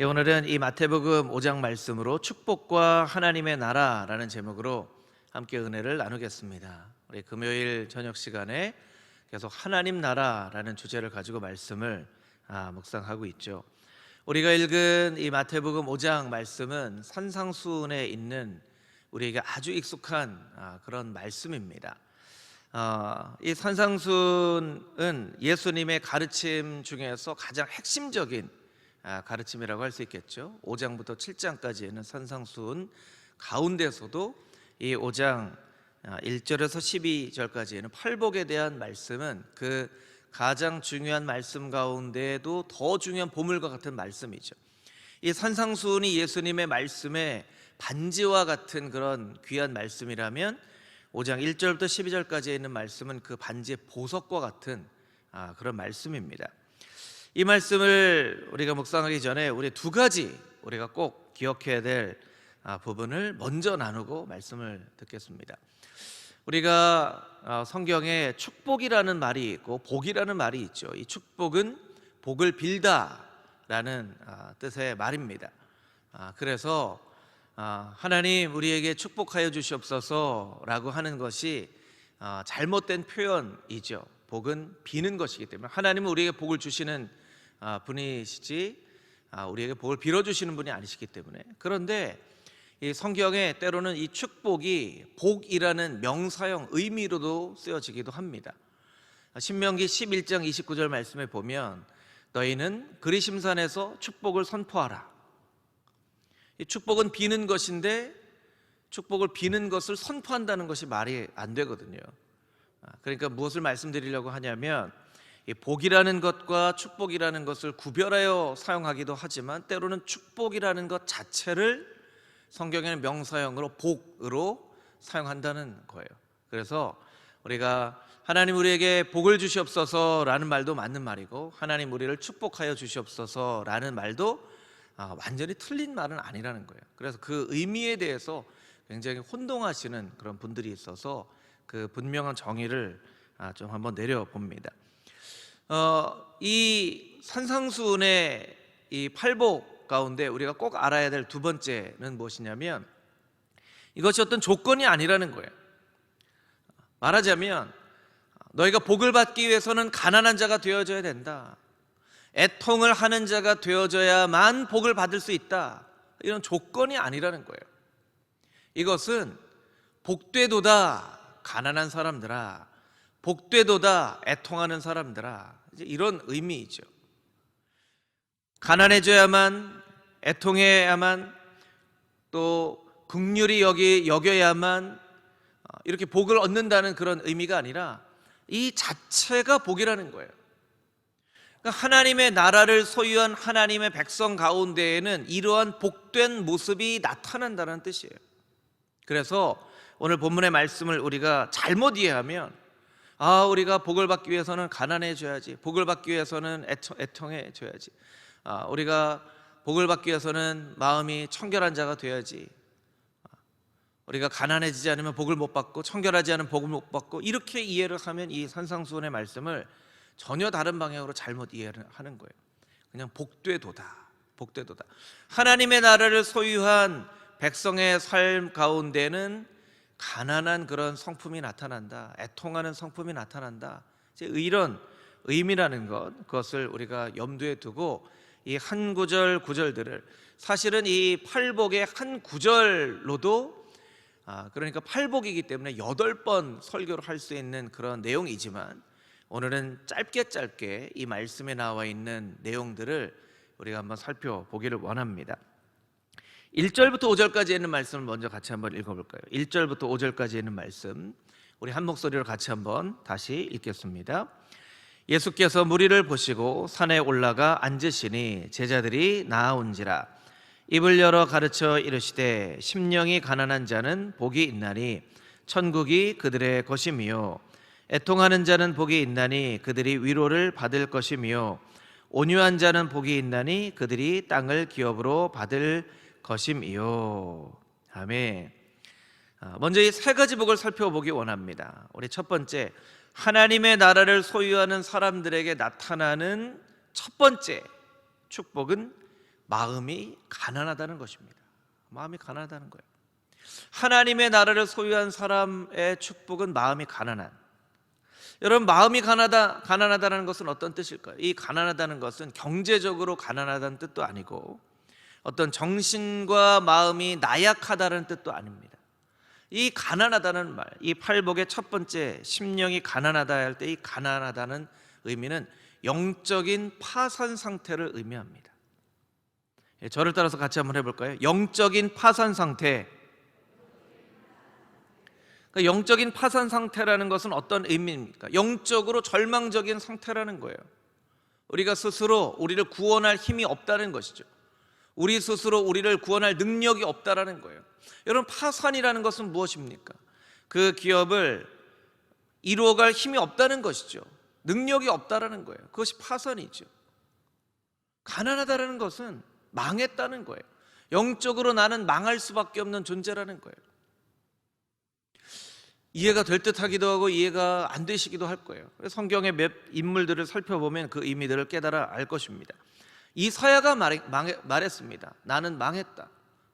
오늘은 이 마태복음 5장 말씀으로 축복과 하나님의 나라라는 제목으로 함께 은혜를 나누겠습니다. 우리 금요일 저녁 시간에 계속 하나님 나라라는 주제를 가지고 말씀을 묵상하고 있죠. 우리가 읽은 이 마태복음 5장 말씀은 산상수훈에 있는 우리에게 아주 익숙한 그런 말씀입니다. 이 산상수훈은 예수님의 가르침 중에서 가장 핵심적인 가르침이라고 할 수 있겠죠. 5장부터 7장까지는 산상수훈 가운데서도 이 5장 1절에서 12절까지는 팔복에 대한 말씀은 그 가장 중요한 말씀 가운데에도 더 중요한 보물과 같은 말씀이죠. 이 산상수훈이 예수님의 말씀에 반지와 같은 그런 귀한 말씀이라면 5장 1절부터 12절까지에 있는 말씀은 그 반지의 보석과 같은 그런 말씀입니다. 이 말씀을 우리가 묵상하기 전에 우리 두 가지 우리가 꼭 기억해야 될 부분을 먼저 나누고 말씀을 듣겠습니다. 우리가 성경에 축복이라는 말이 있고 복이라는 말이 있죠. 이 축복은 복을 빌다라는 뜻의 말입니다. 그래서 하나님 우리에게 축복하여 주시옵소서라고 하는 것이 잘못된 표현이죠. 복은 비는 것이기 때문에 하나님은 우리에게 복을 주시는 분이시지 우리에게 복을 빌어주시는 분이 아니시기 때문에. 그런데 이 성경에 때로는 이 축복이 복이라는 명사형 의미로도 쓰여지기도 합니다. 신명기 11장 29절 말씀에 보면 너희는 그리심산에서 축복을 선포하라. 이 축복은 비는 것인데 축복을 비는 것을 선포한다는 것이 말이 안 되거든요. 그러니까 무엇을 말씀드리려고 하냐면 이 복이라는 것과 축복이라는 것을 구별하여 사용하기도 하지만 때로는 축복이라는 것 자체를 성경에는 명사형으로 복으로 사용한다는 거예요. 그래서 우리가 하나님 우리에게 복을 주시옵소서라는 말도 맞는 말이고 하나님 우리를 축복하여 주시옵소서라는 말도 완전히 틀린 말은 아니라는 거예요. 그래서 그 의미에 대해서 굉장히 혼동하시는 그런 분들이 있어서 그 분명한 정의를 좀 한번 내려봅니다. 이 산상수훈의 이 팔복 가운데 우리가 꼭 알아야 될 두 번째는 무엇이냐면 이것이 어떤 조건이 아니라는 거예요. 말하자면 너희가 복을 받기 위해서는 가난한 자가 되어져야 된다. 애통을 하는 자가 되어져야만 복을 받을 수 있다. 이런 조건이 아니라는 거예요. 이것은 복되도다 가난한 사람들아, 복되도다 애통하는 사람들아, 이제 이런 의미이죠. 가난해져야만, 애통해야만, 또 긍휼히 여겨야만 이렇게 복을 얻는다는 그런 의미가 아니라 이 자체가 복이라는 거예요. 그러니까 하나님의 나라를 소유한 하나님의 백성 가운데에는 이러한 복된 모습이 나타난다는 뜻이에요. 그래서 오늘 본문의 말씀을 우리가 잘못 이해하면 우리가 복을 받기 위해서는 가난해져야지, 복을 받기 위해서는 애통해져야지, 우리가 복을 받기 위해서는 마음이 청결한 자가 돼야지, 우리가 가난해지지 않으면 복을 못 받고 청결하지 않으면 복을 못 받고, 이렇게 이해를 하면 이 산상수훈의 말씀을 전혀 다른 방향으로 잘못 이해를 하는 거예요. 그냥 복되도다, 복되도다. 하나님의 나라를 소유한 백성의 삶 가운데는 가난한 그런 성품이 나타난다, 애통하는 성품이 나타난다, 이런 의미라는 것, 그것을 우리가 염두에 두고 이 한 구절 구절들을, 사실은 이 팔복의 한 구절로도 그러니까 팔복이기 때문에 8번 설교를 할 수 있는 그런 내용이지만 오늘은 짧게 이 말씀에 나와 있는 내용들을 우리가 한번 살펴보기를 원합니다. 1절부터 5절까지 있는 말씀을 먼저 같이 한번 읽어볼까요? 1절부터 5절까지 있는 말씀 우리 한 목소리로 같이 한번 다시 읽겠습니다. 예수께서 무리를 보시고 산에 올라가 앉으시니 제자들이 나아온지라. 입을 열어 가르쳐 이르시되 심령이 가난한 자는 복이 있나니 천국이 그들의 것이며 애통하는 자는 복이 있나니 그들이 위로를 받을 것이며 온유한 자는 복이 있나니 그들이 땅을 기업으로 받을 것임이요. 아멘. 먼저 이 세 가지 복을 살펴보기 원합니다. 우리 첫 번째, 하나님의 나라를 소유하는 사람들에게 나타나는 첫 번째 축복은 마음이 가난하다는 것입니다. 마음이 가난하다는 거예요. 하나님의 나라를 소유한 사람의 축복은 마음이 가난한. 여러분, 마음이 가난하다는 것은 어떤 뜻일까요? 이 가난하다는 것은 경제적으로 가난하다는 뜻도 아니고 어떤 정신과 마음이 나약하다는 뜻도 아닙니다. 이 가난하다는 말, 이 팔복의 첫 번째, 심령이 가난하다 할 때 이 가난하다는 의미는 영적인 파산 상태를 의미합니다. 저를 따라서 같이 한번 해볼까요? 영적인 파산 상태. 그러니까 영적인 파산 상태라는 것은 어떤 의미입니까? 영적으로 절망적인 상태라는 거예요. 우리가 스스로 우리를 구원할 힘이 없다는 것이죠. 우리 스스로 우리를 구원할 능력이 없다라는 거예요. 여러분, 파산이라는 것은 무엇입니까? 그 기업을 이루어갈 힘이 없다는 것이죠. 능력이 없다라는 거예요. 그것이 파산이죠. 가난하다라는 것은 망했다는 거예요. 영적으로 나는 망할 수밖에 없는 존재라는 거예요. 이해가 될 듯하기도 하고 이해가 안 되시기도 할 거예요. 성경의 몇 인물들을 살펴보면 그 의미들을 깨달아 알 것입니다. 이사야가 말했습니다. 나는 망했다.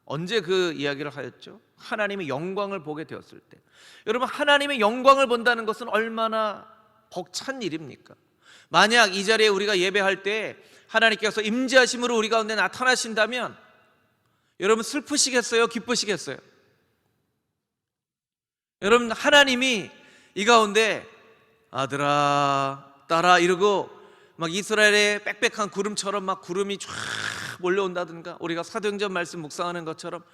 언제 그 이야기를 하였죠? 하나님의 영광을 보게 되었을 때. 여러분, 하나님의 영광을 본다는 것은 얼마나 벅찬 일입니까? 만약 이 자리에 우리가 예배할 때 하나님께서 임재하심으로 우리 가운데 나타나신다면 여러분, 슬프시겠어요? 기쁘시겠어요? 여러분, 하나님이 이 가운데 아들아 딸아 이러고 막 이스라엘의 빽빽한 구름처럼 막 구름이 쫙 몰려온다든가, 우리가 사도행전 말씀 묵상하는 것처럼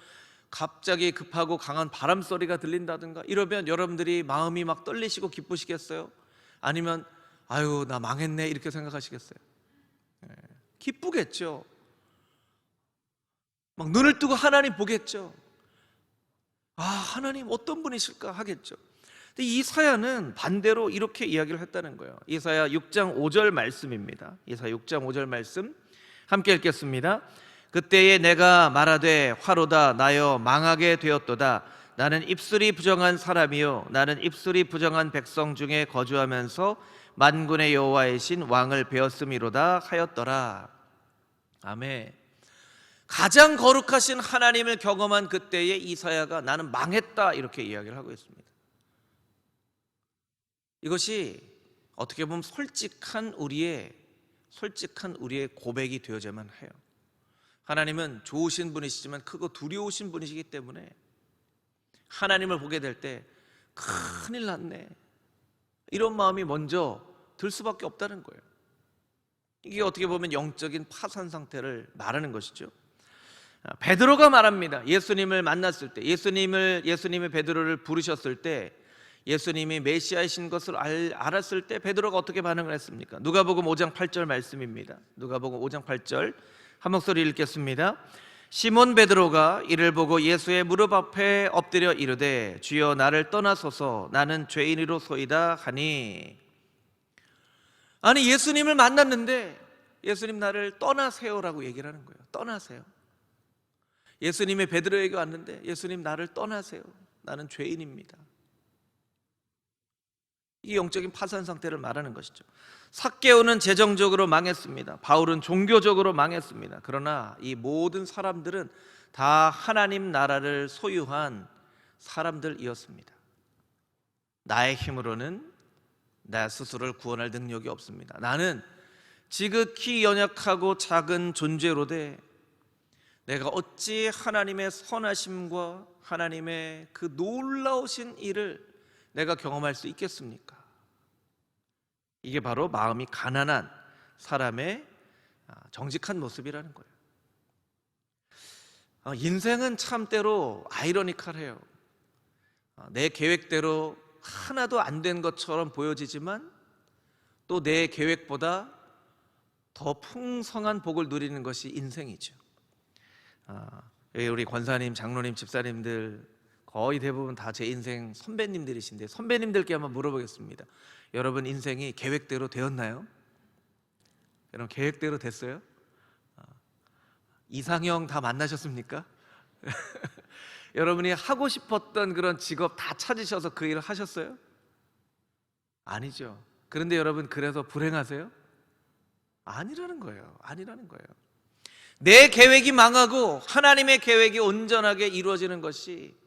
갑자기 급하고 강한 바람 소리가 들린다든가 이러면 여러분들이 마음이 막 떨리시고 기쁘시겠어요? 아니면 아유 나 망했네 이렇게 생각하시겠어요? 기쁘겠죠. 막 눈을 뜨고 하나님 보겠죠. 아, 하나님 어떤 분이실까 하겠죠. 근데 이사야는 반대로 이렇게 이야기를 했다는 거예요. 이사야 6장 5절 말씀입니다. 이사야 6장 5절 말씀 함께 읽겠습니다. 그때에 내가 말하되 화로다 나여 망하게 되었도다. 나는 입술이 부정한 사람이요 나는 입술이 부정한 백성 중에 거주하면서 만군의 여호와의 신 왕을 베었음이로다 하였더라. 아멘. 가장 거룩하신 하나님을 경험한 그때의 이사야가 나는 망했다 이렇게 이야기를 하고 있습니다. 이것이 어떻게 보면 솔직한 우리의 고백이 되어야만 해요. 하나님은 좋으신 분이시지만 크고 두려우신 분이시기 때문에 하나님을 보게 될 때 큰일 났네 이런 마음이 먼저 들 수밖에 없다는 거예요. 이게 어떻게 보면 영적인 파산 상태를 말하는 것이죠. 베드로가 말합니다. 예수님을 만났을 때, 예수님의 베드로를 부르셨을 때, 예수님이 메시아이신 것을 알았을 때 베드로가 어떻게 반응을 했습니까? 누가복음 5장 8절 말씀입니다. 누가복음 5장 8절 한 목소리 읽겠습니다. 시몬 베드로가 이를 보고 예수의 무릎 앞에 엎드려 이르되 주여 나를 떠나소서 나는 죄인이로소이다 하니. 아니, 예수님을 만났는데 예수님 나를 떠나세요라고 얘기를 하는 거예요. 떠나세요. 예수님의 베드로에게 왔는데 예수님 나를 떠나세요. 나는 죄인입니다. 이게 영적인 파산 상태를 말하는 것이죠. 삭개오는 재정적으로 망했습니다. 바울은 종교적으로 망했습니다. 그러나 이 모든 사람들은 다 하나님 나라를 소유한 사람들이었습니다. 나의 힘으로는 나 스스로를 구원할 능력이 없습니다. 나는 지극히 연약하고 작은 존재로되 내가 어찌 하나님의 선하심과 하나님의 그 놀라우신 일을 내가 경험할 수 있겠습니까? 이게 바로 마음이 가난한 사람의 정직한 모습이라는 거예요. 인생은 참 때로 아이러니컬해요. 내 계획대로 하나도 안 된 것처럼 보여지지만 또 내 계획보다 더 풍성한 복을 누리는 것이 인생이죠. 우리 권사님, 장로님, 집사님들 거의 대부분 다 제 인생 선배님들이신데 선배님들께 한번 물어보겠습니다. 여러분 인생이 계획대로 되었나요? 여러분 계획대로 됐어요? 이상형 다 만나셨습니까? 여러분이 하고 싶었던 그런 직업 다 찾으셔서 그 일을 하셨어요? 아니죠. 그런데 여러분 그래서 불행하세요? 아니라는 거예요. 내 계획이 망하고 하나님의 계획이 온전하게 이루어지는 것이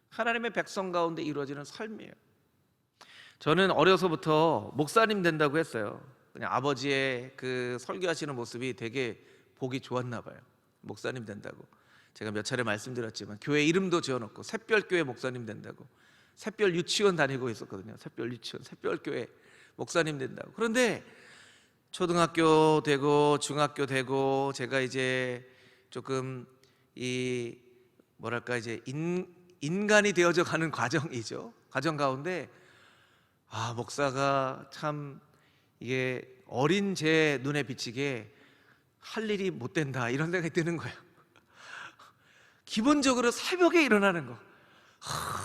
하나님의 백성 가운데 이루어지는 삶이에요. 저는 어려서부터 목사님 된다고 했어요. 그냥 아버지의 그 설교하시는 모습이 되게 보기 좋았나 봐요. 목사님 된다고. 제가 몇 차례 말씀드렸지만 교회 이름도 지어놓고 샛별교회 목사님 된다고, 샛별 유치원 다니고 있었거든요. 샛별 유치원, 샛별교회 목사님 된다고. 그런데 초등학교 되고 중학교 되고 제가 이제 조금 이 뭐랄까 이제 인간이 되어져 가는 과정이죠. 과정 가운데 목사가 참 이게 어린 제 눈에 비치게 할 일이 못 된다, 이런 생각이 드는 거예요. 기본적으로 새벽에 일어나는 거.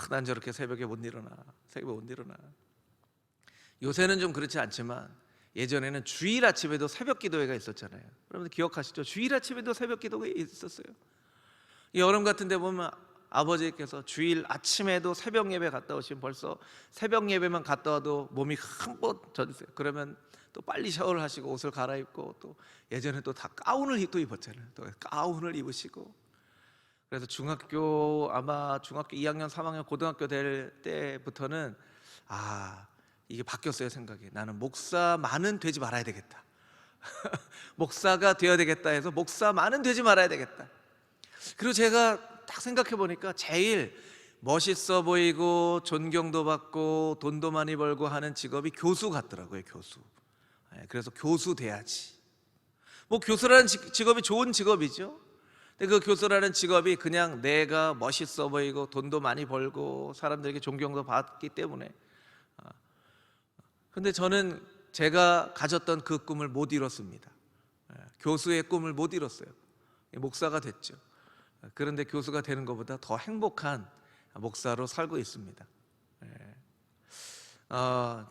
난 저렇게 새벽에 못 일어나. 요새는 좀 그렇지 않지만 예전에는 주일 아침에도 새벽 기도회가 있었잖아요. 여러분들 기억하시죠? 주일 아침에도 새벽 기도회가 있었어요. 여름 같은 데 보면 아버지께서 주일 아침에도 새벽 예배 갔다 오시면 벌써 새벽 예배만 갔다 와도 몸이 한껏 젖으세요. 그러면 또 빨리 샤워를 하시고 옷을 갈아입고, 또 예전에 또 다 가운을 또 입었잖아요. 또 가운을 입으시고. 그래서 아마 중학교 2학년, 3학년, 고등학교 될 때부터는 이게 바뀌었어요. 생각이. 나는 목사만은 되지 말아야 되겠다. 목사가 되어야 되겠다 해서 목사만은 되지 말아야 되겠다. 그리고 제가 딱 생각해 보니까 제일 멋있어 보이고 존경도 받고 돈도 많이 벌고 하는 직업이 교수 같더라고요. 교수. 그래서 교수 돼야지. 뭐 교수라는 직업이 좋은 직업이죠. 근데 그 교수라는 직업이 그냥 내가 멋있어 보이고 돈도 많이 벌고 사람들에게 존경도 받기 때문에. 근데 저는 제가 가졌던 그 꿈을 못 이뤘습니다. 교수의 꿈을 못 이뤘어요. 목사가 됐죠. 그런데 교수가 되는 것보다 더 행복한 목사로 살고 있습니다.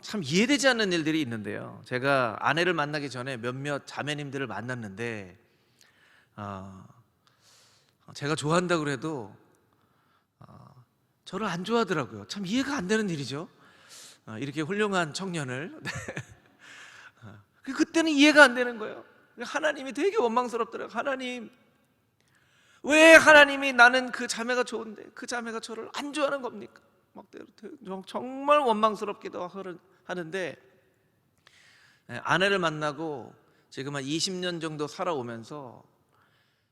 참 이해되지 않는 일들이 있는데요. 제가 아내를 만나기 전에 몇몇 자매님들을 만났는데 제가 좋아한다고 해도 저를 안 좋아하더라고요. 참 이해가 안 되는 일이죠. 이렇게 훌륭한 청년을. 그때는 이해가 안 되는 거예요. 하나님이 되게 원망스럽더라고요. 하나님, 왜 하나님이 나는 그 자매가 좋은데 그 자매가 저를 안 좋아하는 겁니까? 막 정말 원망스럽기도 하는데, 아내를 만나고 지금 한 20년 정도 살아오면서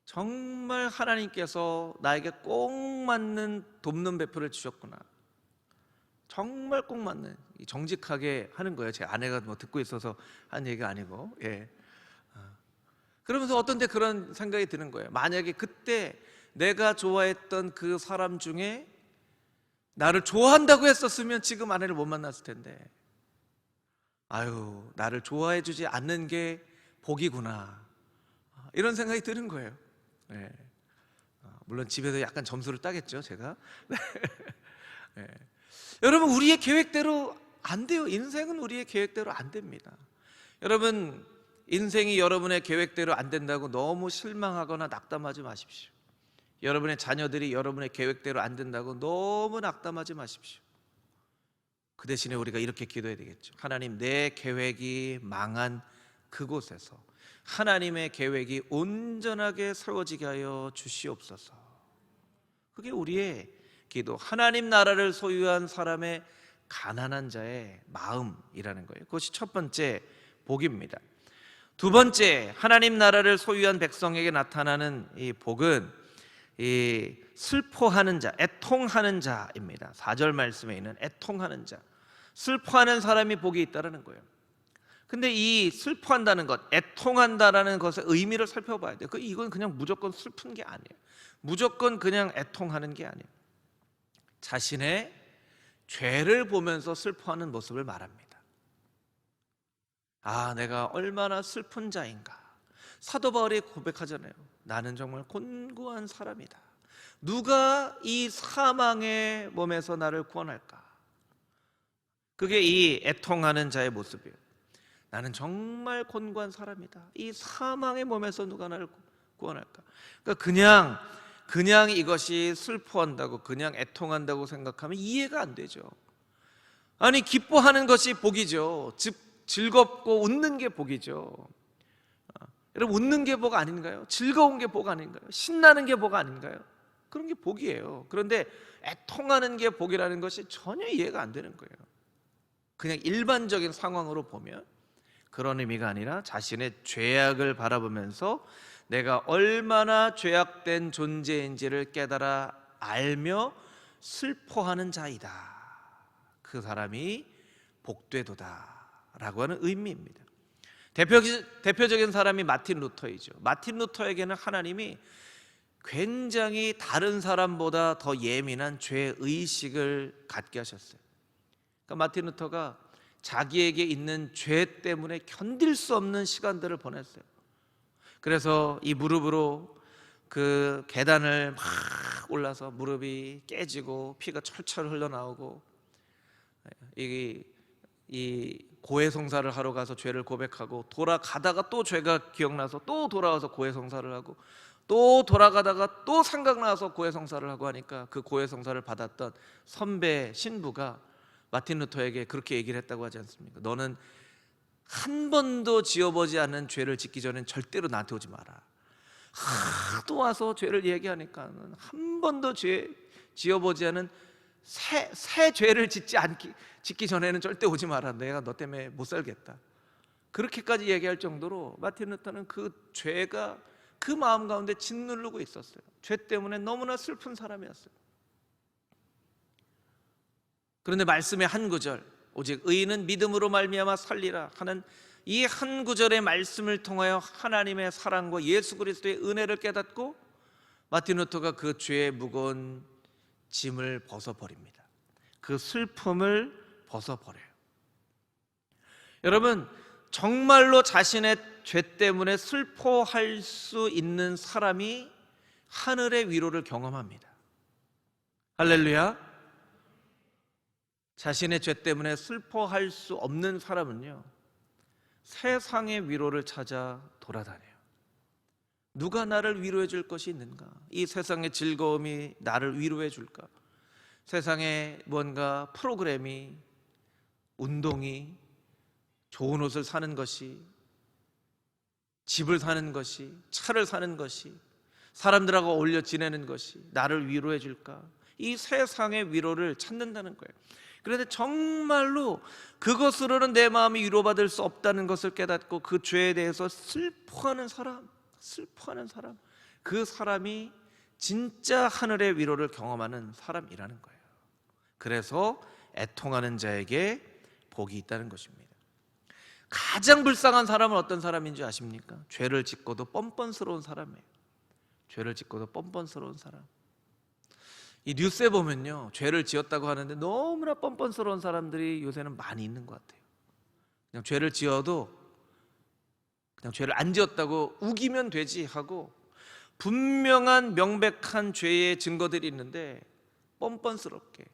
정말 하나님께서 나에게 꼭 맞는 돕는 베풀을 주셨구나. 정말 꼭 맞는, 정직하게 하는 거예요. 제 아내가 뭐 듣고 있어서 한 얘기가 아니고. 그러면서 어떤 때 그런 생각이 드는 거예요. 만약에 그때 내가 좋아했던 그 사람 중에 나를 좋아한다고 했었으면 지금 아내를 못 만났을 텐데, 나를 좋아해 주지 않는 게 복이구나, 이런 생각이 드는 거예요. 물론 집에서 약간 점수를 따겠죠, 제가. 여러분, 우리의 계획대로 안 돼요. 인생은 우리의 계획대로 안 됩니다. 여러분, 인생이 여러분의 계획대로 안 된다고 너무 실망하거나 낙담하지 마십시오. 여러분의 자녀들이 여러분의 계획대로 안 된다고 너무 낙담하지 마십시오. 그 대신에 우리가 이렇게 기도해야 되겠죠. 하나님, 내 계획이 망한 그곳에서 하나님의 계획이 온전하게 세워지게 하여 주시옵소서. 그게 우리의 기도, 하나님 나라를 소유한 사람의 가난한 자의 마음이라는 거예요. 그것이 첫 번째 복입니다. 두 번째, 하나님 나라를 소유한 백성에게 나타나는 이 복은 이 슬퍼하는 자, 애통하는 자입니다. 4절 말씀에 있는 애통하는 자, 슬퍼하는 사람이 복이 있다는 거예요. 근데 이 슬퍼한다는 것, 애통한다라는 것의 의미를 살펴봐야 돼요. 이건 그냥 무조건 슬픈 게 아니에요. 무조건 그냥 애통하는 게 아니에요. 자신의 죄를 보면서 슬퍼하는 모습을 말합니다. 내가 얼마나 슬픈 자인가. 사도 바울이 고백하잖아요. 나는 정말 곤고한 사람이다. 누가 이 사망의 몸에서 나를 구원할까? 그게 이 애통하는 자의 모습이에요. 나는 정말 곤고한 사람이다. 이 사망의 몸에서 누가 나를 구원할까? 그러니까 그냥 이것이 슬퍼한다고, 그냥 애통한다고 생각하면 이해가 안 되죠. 아니, 기뻐하는 것이 복이죠. 즉 즐겁고 웃는 게 복이죠. 여러분, 웃는 게 복 아닌가요? 즐거운 게 복 아닌가요? 신나는 게 복 아닌가요? 그런 게 복이에요. 그런데 애통하는 게 복이라는 것이 전혀 이해가 안 되는 거예요. 그냥 일반적인 상황으로 보면 그런 의미가 아니라 자신의 죄악을 바라보면서 내가 얼마나 죄악된 존재인지를 깨달아 알며 슬퍼하는 자이다. 그 사람이 복되도다 라고 하는 의미입니다. 대표적인 사람이 마틴 루터이죠. 마틴 루터에게는 하나님이 굉장히 다른 사람보다 더 예민한 죄의식을 갖게 하셨어요. 그러니까 마틴 루터가 자기에게 있는 죄 때문에 견딜 수 없는 시간들을 보냈어요. 그래서 이 무릎으로 그 계단을 막 올라서 무릎이 깨지고 피가 철철 흘러나오고, 이 고해성사를 하러 가서 죄를 고백하고, 돌아가다가 또 죄가 기억나서 또 돌아와서 고해성사를 하고, 또 돌아가다가 또 생각나서 고해성사를 하고 하니까 그 고해성사를 받았던 선배 신부가 마틴 루터에게 그렇게 얘기를 했다고 하지 않습니까? 너는 한 번도 지어보지 않은 죄를 짓기 전엔 절대로 나한테 오지 마라. 또 와서 죄를 얘기하니까 한 번도 지어보지 않은 새 죄를 짓기 전에는 절대 오지 마라. 내가 너 때문에 못 살겠다. 그렇게까지 얘기할 정도로 마틴 루터는 그 죄가 그 마음 가운데 짓누르고 있었어요. 죄 때문에 너무나 슬픈 사람이었어요. 그런데 말씀의 한 구절, 오직 의인은 믿음으로 말미암아 살리라 하는 이 한 구절의 말씀을 통하여 하나님의 사랑과 예수 그리스도의 은혜를 깨닫고 마틴 루터가 그 죄의 무거운 짐을 벗어버립니다. 그 슬픔을 벗어버려요. 여러분, 정말로 자신의 죄 때문에 슬퍼할 수 있는 사람이 하늘의 위로를 경험합니다. 할렐루야. 자신의 죄 때문에 슬퍼할 수 없는 사람은요, 세상의 위로를 찾아 돌아다녀요. 누가 나를 위로해 줄 것이 있는가? 이 세상의 즐거움이 나를 위로해 줄까? 세상에 뭔가 프로그램이, 운동이, 좋은 옷을 사는 것이, 집을 사는 것이, 차를 사는 것이, 사람들하고 어울려 지내는 것이 나를 위로해 줄까? 이 세상의 위로를 찾는다는 거예요. 그런데 정말로 그것으로는 내 마음이 위로받을 수 없다는 것을 깨닫고 그 죄에 대해서 슬퍼하는 사람, 그 사람이 진짜 하늘의 위로를 경험하는 사람이라는 거예요. 그래서 애통하는 자에게 복이 있다는 것입니다. 가장 불쌍한 사람은 어떤 사람인 줄 아십니까? 죄를 짓고도 뻔뻔스러운 사람이에요. 죄를 짓고도 뻔뻔스러운 사람. 이 뉴스에 보면요, 죄를 지었다고 하는데 너무나 뻔뻔스러운 사람들이 요새는 많이 있는 것 같아요. 그냥 죄를 지어도 그냥 죄를 안 지었다고 우기면 되지 하고, 분명한 명백한 죄의 증거들이 있는데 뻔뻔스럽게.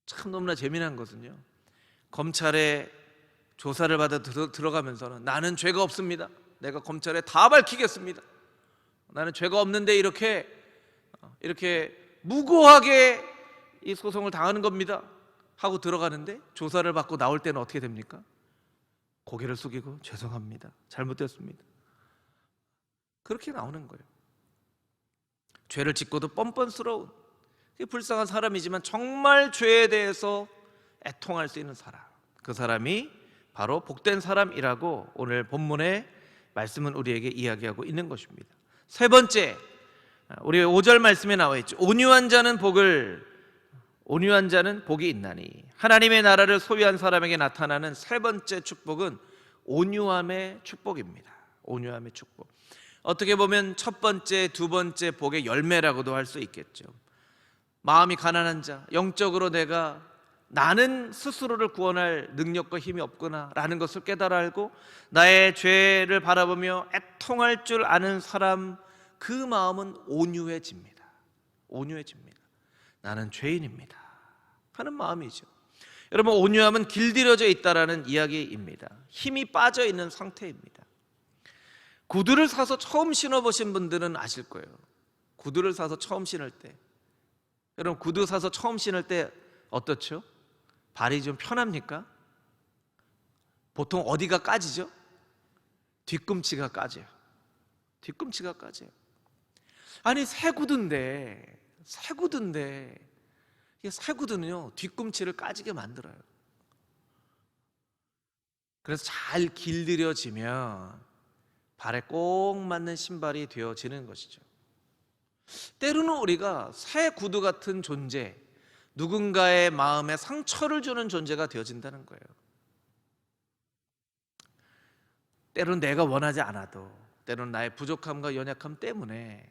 참 너무나 재미난 것은요, 검찰에 조사를 받아 들어가면서는 나는 죄가 없습니다. 내가 검찰에 다 밝히겠습니다. 나는 죄가 없는데 이렇게 무고하게 이 소송을 당하는 겁니다 하고 들어가는데, 조사를 받고 나올 때는 어떻게 됩니까? 고개를 숙이고 죄송합니다, 잘못됐습니다, 그렇게 나오는 거예요. 죄를 짓고도 뻔뻔스러운 불쌍한 사람이지만 정말 죄에 대해서 애통할 수 있는 사람, 그 사람이 바로 복된 사람이라고 오늘 본문의 말씀은 우리에게 이야기하고 있는 것입니다. 세 번째, 우리 5절 말씀에 나와 있죠. 온유한 자는 복이 있나니. 하나님의 나라를 소유한 사람에게 나타나는 세 번째 축복은 온유함의 축복입니다. 온유함의 축복. 어떻게 보면 첫 번째, 두 번째 복의 열매라고도 할 수 있겠죠. 마음이 가난한 자, 영적으로 나는 스스로를 구원할 능력과 힘이 없구나 라는 것을 깨달아 알고 나의 죄를 바라보며 애통할 줄 아는 사람, 그 마음은 온유해집니다. 나는 죄인입니다 하는 마음이죠. 여러분, 온유함은 길들여져 있다라는 이야기입니다. 힘이 빠져 있는 상태입니다. 구두를 사서 처음 신어보신 분들은 아실 거예요. 구두를 사서 처음 신을 때, 여러분, 구두 사서 처음 신을 때 어떻죠? 발이 좀 편합니까? 보통 어디가 까지죠? 뒤꿈치가 까져요. 뒤꿈치가 까져요. 아니 새 구두인데 이 새 구두는요 뒤꿈치를 까지게 만들어요. 그래서 잘 길들여지면 발에 꼭 맞는 신발이 되어지는 것이죠. 때로는 우리가 새 구두 같은 존재, 누군가의 마음에 상처를 주는 존재가 되어진다는 거예요. 때로는 내가 원하지 않아도, 때로는 나의 부족함과 연약함 때문에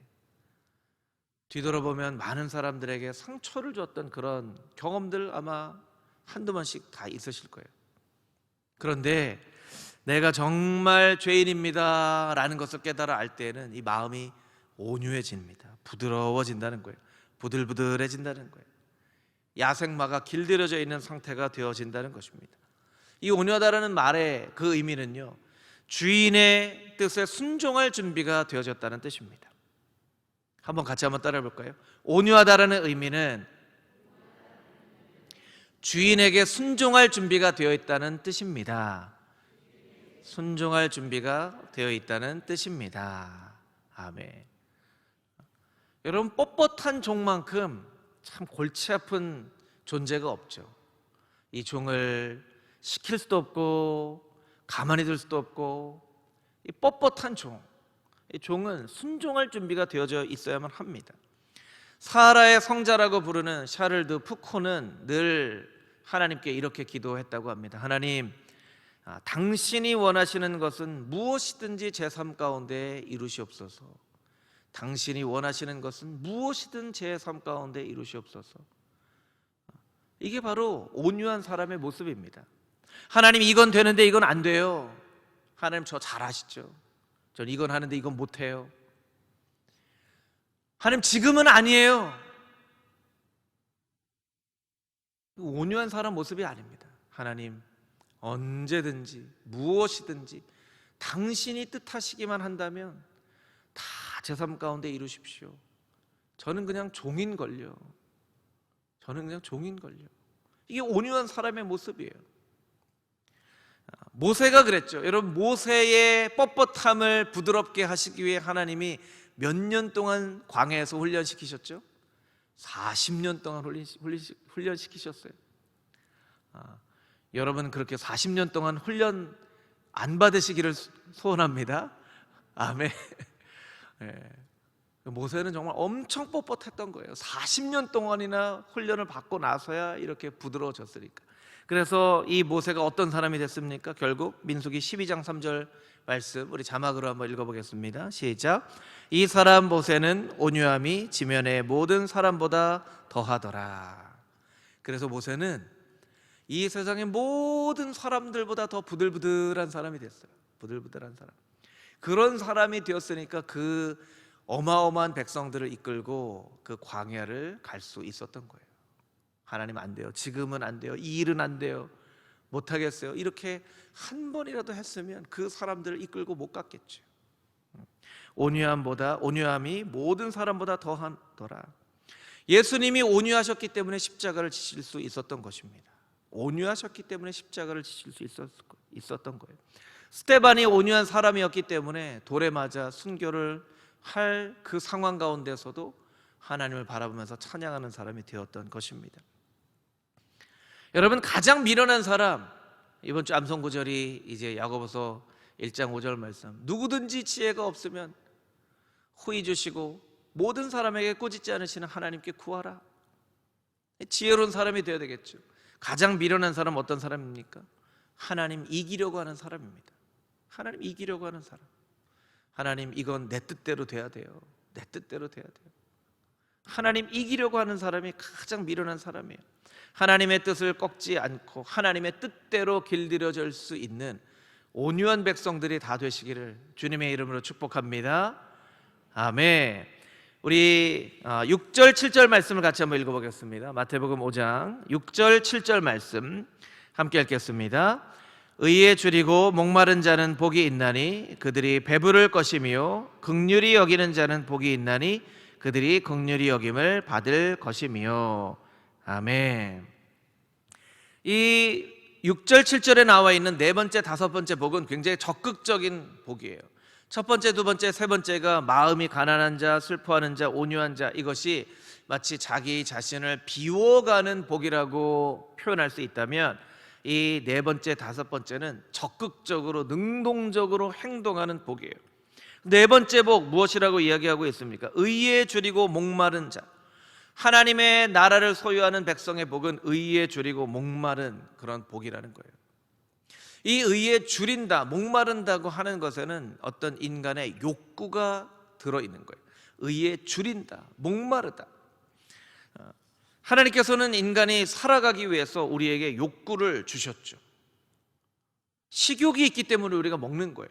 뒤돌아보면 많은 사람들에게 상처를 줬던 그런 경험들 아마 한두 번씩 다 있으실 거예요. 그런데 내가 정말 죄인입니다 라는 것을 깨달아 알 때에는 이 마음이 온유해집니다. 부드러워진다는 거예요. 부들부들해진다는 거예요. 야생마가 길들여져 있는 상태가 되어진다는 것입니다. 이 온유하다라는 말의 그 의미는요, 주인의 뜻에 순종할 준비가 되어졌다는 뜻입니다. 한번 따라해 볼까요? 온유하다라는 의미는 주인에게 순종할 준비가 되어 있다는 뜻입니다. 순종할 준비가 되어 있다는 뜻입니다. 아멘. 여러분, 뻣뻣한 종만큼 참 골치 아픈 존재가 없죠. 이 종을 시킬 수도 없고 가만히 둘 수도 없고, 이 뻣뻣한 종, 이 종은 순종할 준비가 되어져 있어야만 합니다. 사라의 성자라고 부르는 샤를드 푸코는 늘 하나님께 이렇게 기도했다고 합니다. 하나님, 당신이 원하시는 것은 무엇이든지 제 삶 가운데 이루시옵소서. 당신이 원하시는 것은 무엇이든 제 삶 가운데 이루시옵소서. 이게 바로 온유한 사람의 모습입니다. 하나님, 이건 되는데 이건 안 돼요. 하나님, 저 잘 아시죠? 전 이건 하는데 이건 못해요. 하나님, 지금은 아니에요. 온유한 사람 모습이 아닙니다. 하나님, 언제든지 무엇이든지 당신이 뜻하시기만 한다면 다 제 삶 가운데 이루십시오. 저는 그냥 종인걸요. 이게 온유한 사람의 모습이에요. 모세가 그랬죠. 여러분, 모세의 뻣뻣함을 부드럽게 하시기 위해 하나님이 몇 년 동안 광야에서 훈련시키셨죠? 40년 동안 훈련시키셨어요. 여러분, 그렇게 40년 동안 훈련 안 받으시기를 소원합니다. 아멘. 네. 모세는 정말 엄청 뻣뻣했던 거예요. 40년 동안이나 훈련을 받고 나서야 이렇게 부드러워졌으니까. 그래서 이 모세가 어떤 사람이 됐습니까? 결국 민수기 12장 3절 말씀, 우리 자막으로 한번 읽어보겠습니다. 시작. 이 사람 모세는 온유함이 지면의 모든 사람보다 더하더라. 그래서 모세는 이 세상의 모든 사람들보다 더 부들부들한 사람이 됐어요. 부들부들한 사람. 그런 사람이 되었으니까 그 어마어마한 백성들을 이끌고 그 광야를 갈 수 있었던 거예요. 하나님, 안 돼요. 지금은 안 돼요. 이 일은 안 돼요. 못하겠어요. 이렇게 한 번이라도 했으면 그 사람들을 이끌고 못 갔겠죠. 온유함이 모든 사람보다 더하더라. 예수님이 온유하셨기 때문에 십자가를 지실 수 있었던 것입니다. 온유하셨기 때문에 십자가를 지실 수 있었던 거예요. 스데반이 온유한 사람이었기 때문에 돌에 맞아 순교를 할 그 상황 가운데서도 하나님을 바라보면서 찬양하는 사람이 되었던 것입니다. 여러분, 가장 미련한 사람, 이번 주 암송 구절이 이제 야고보서 1장 5절 말씀, 누구든지 지혜가 없으면 후히 주시고 모든 사람에게 꾸짖지 않으시는 하나님께 구하라. 지혜로운 사람이 되어야 되겠죠. 가장 미련한 사람 어떤 사람입니까? 하나님 이기려고 하는 사람입니다. 하나님 이기려고 하는 사람. 하나님, 이건 내 뜻대로 돼야 돼요. 내 뜻대로 돼야 돼요. 하나님 이기려고 하는 사람이 가장 미련한 사람이에요. 하나님의 뜻을 꺾지 않고 하나님의 뜻대로 길들여질 수 있는 온유한 백성들이 다 되시기를 주님의 이름으로 축복합니다. 아멘. 우리 6절 7절 말씀을 같이 한번 읽어보겠습니다. 마태복음 5장 6절 7절 말씀 함께 읽겠습니다. 의에 줄이고 목마른 자는 복이 있나니 그들이 배부를 것이며 긍휼히 여기는 자는 복이 있나니 그들이 긍휼히 여김을 받을 것이며. 아멘. 이 6절 7절에 나와 있는 네 번째 다섯 번째 복은 굉장히 적극적인 복이에요. 첫 번째, 두 번째, 세 번째가 마음이 가난한 자, 슬퍼하는 자, 온유한 자, 이것이 마치 자기 자신을 비워가는 복이라고 표현할 수 있다면, 이 네 번째, 다섯 번째는 적극적으로 능동적으로 행동하는 복이에요. 네 번째 복 무엇이라고 이야기하고 있습니까? 의에 줄이고 목마른 자. 하나님의 나라를 소유하는 백성의 복은 의에 줄이고 목마른 그런 복이라는 거예요. 이 의에 줄인다, 목마른다고 하는 것에는 어떤 인간의 욕구가 들어있는 거예요. 의에 줄인다, 목마르다. 하나님께서는 인간이 살아가기 위해서 우리에게 욕구를 주셨죠. 식욕이 있기 때문에 우리가 먹는 거예요.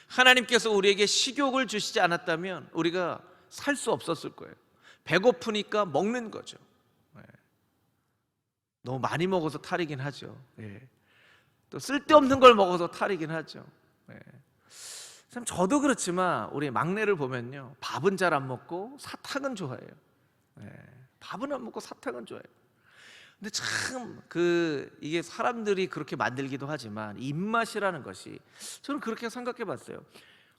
하나님께서 우리에게 식욕을 주시지 않았다면 우리가 살 수 없었을 거예요. 배고프니까 먹는 거죠. 너무 많이 먹어서 탈이긴 하죠. 또 쓸데없는 걸 먹어서 탈이긴 하죠. 참 저도 그렇지만 우리 막내를 보면요, 밥은 잘 안 먹고 사탕은 좋아해요. 밥은 안 먹고 사탕은 좋아해요. 근데 참 이게 사람들이 그렇게 만들기도 하지만 입맛이라는 것이, 저는 그렇게 생각해 봤어요.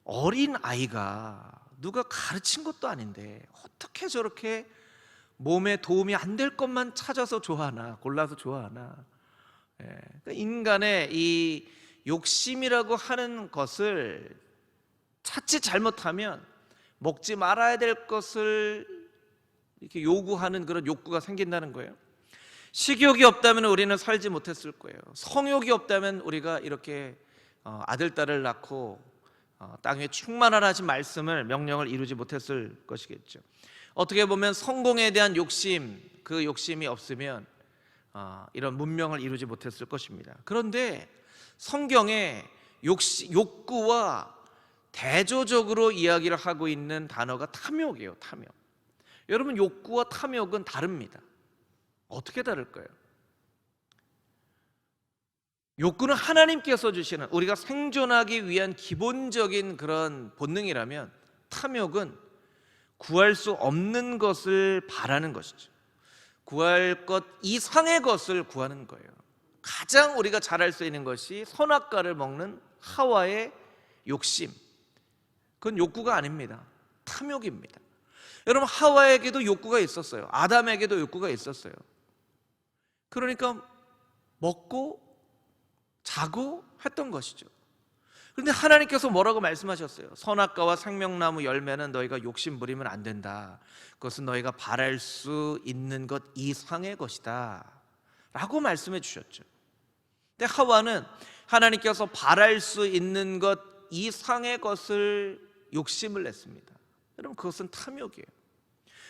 어린 아이가 누가 가르친 것도 아닌데 어떻게 저렇게 몸에 도움이 안 될 것만 찾아서 좋아하나, 골라서 좋아하나. 그러니까 인간의 이 욕심이라고 하는 것을 찾지 잘못하면 먹지 말아야 될 것을 이렇게 요구하는 그런 욕구가 생긴다는 거예요. 식욕이 없다면 우리는 살지 못했을 거예요. 성욕이 없다면 우리가 이렇게 아들, 딸을 낳고 땅에 충만하라 하신 말씀을, 명령을 이루지 못했을 것이겠죠. 어떻게 보면 성공에 대한 욕심, 그 욕심이 없으면 이런 문명을 이루지 못했을 것입니다. 그런데 성경에 욕구와 대조적으로 이야기를 하고 있는 단어가 탐욕이에요. 탐욕. 여러분, 욕구와 탐욕은 다릅니다. 어떻게 다를까요? 욕구는 하나님께서 주시는, 우리가 생존하기 위한 기본적인 그런 본능이라면, 탐욕은 구할 수 없는 것을 바라는 것이죠. 구할 것 이상의 것을 구하는 거예요. 가장 우리가 잘할 수 있는 것이 선악과를 먹는 하와의 욕심. 그건 욕구가 아닙니다. 탐욕입니다. 여러분, 하와에게도 욕구가 있었어요. 아담에게도 욕구가 있었어요. 그러니까 먹고 자고 했던 것이죠. 그런데 하나님께서 뭐라고 말씀하셨어요? 선악과와 생명나무 열매는 너희가 욕심 부리면 안 된다. 그것은 너희가 바랄 수 있는 것 이상의 것이다 라고 말씀해 주셨죠. 근데 하와는 하나님께서 바랄 수 있는 것 이상의 것을 욕심을 냈습니다. 여러분, 그것은 탐욕이에요.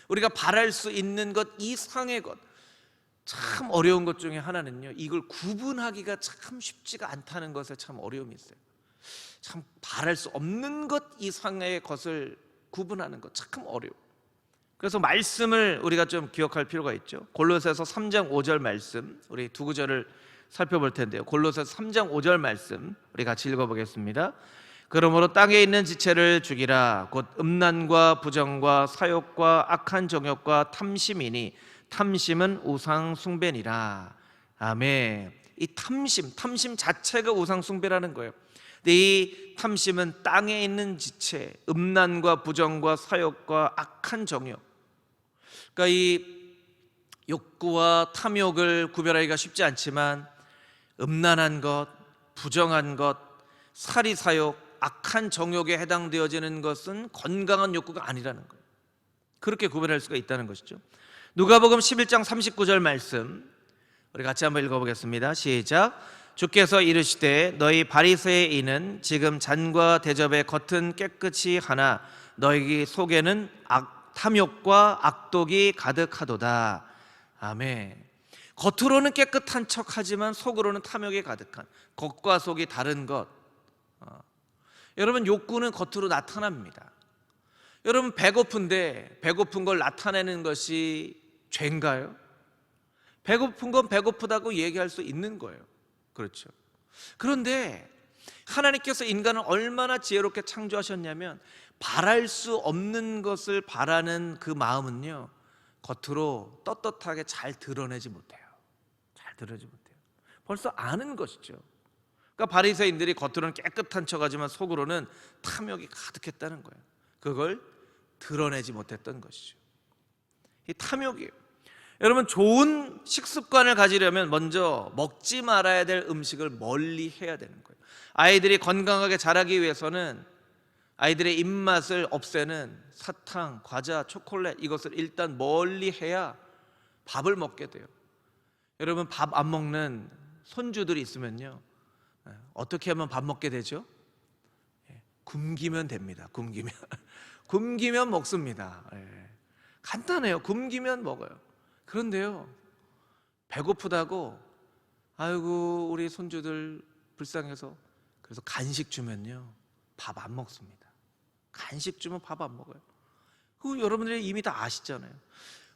우리가 바랄 수 있는 것 이상의 것, 참 어려운 것 중에 하나는요, 이걸 구분하기가 참 쉽지가 않다는 것에 참 어려움이 있어요. 참 바랄 수 없는 것 이상의 것을 구분하는 것 참 어려워. 그래서 말씀을 우리가 좀 기억할 필요가 있죠. 골로새서 3장 5절 말씀, 우리 두 구절을 살펴볼 텐데요. 골로새서 3장 5절 말씀 우리 같이 읽어보겠습니다. 그러므로 땅에 있는 지체를 죽이라. 곧 음란과 부정과 사욕과 악한 정욕과 탐심이니 탐심은 우상 숭배니라. 아멘. 이 탐심 자체가 우상 숭배라는 거예요. 근데 이 탐심은 땅에 있는 지체, 음란과 부정과 사욕과 악한 정욕. 그러니까 이 욕구와 탐욕을 구별하기가 쉽지 않지만, 음란한 것, 부정한 것, 사리사욕, 악한 정욕에 해당되어지는 것은 건강한 욕구가 아니라는 거예요. 그렇게 구별할 수가 있다는 것이죠. 누가복음 11장 39절 말씀 우리 같이 한번 읽어보겠습니다. 시작. 주께서 이르시되 너희 바리새인은 지금 잔과 대접의 겉은 깨끗이 하나 너희 속에는 탐욕과 악독이 가득하도다. 아멘. 겉으로는 깨끗한 척하지만 속으로는 탐욕이 가득한, 겉과 속이 다른 것. 여러분, 욕구는 겉으로 나타납니다. 여러분, 배고픈데 배고픈 걸 나타내는 것이 죄인가요? 배고픈 건 배고프다고 얘기할 수 있는 거예요. 그렇죠. 그런데 하나님께서 인간을 얼마나 지혜롭게 창조하셨냐면, 바랄 수 없는 것을 바라는 그 마음은요, 겉으로 떳떳하게 잘 드러내지 못해요. 잘 드러내지 못해요. 벌써 아는 것이죠. 그러니까 바리새인들이 겉으로는 깨끗한 척하지만 속으로는 탐욕이 가득했다는 거예요. 그걸 드러내지 못했던 것이죠. 이 탐욕이에요. 여러분, 좋은 식습관을 가지려면 먼저 먹지 말아야 될 음식을 멀리 해야 되는 거예요. 아이들이 건강하게 자라기 위해서는 아이들의 입맛을 없애는 사탕, 과자, 초콜릿, 이것을 일단 멀리 해야 밥을 먹게 돼요. 여러분, 밥 안 먹는 손주들이 있으면요, 어떻게 하면 밥 먹게 되죠? 굶기면 됩니다. 굶기면 굶기면 먹습니다. 간단해요. 굶기면 먹어요. 그런데요, 배고프다고 아이고 우리 손주들 불쌍해서 그래서 간식 주면요 밥 안 먹습니다. 간식 주면 밥 안 먹어요. 그거 여러분들이 이미 다 아시잖아요.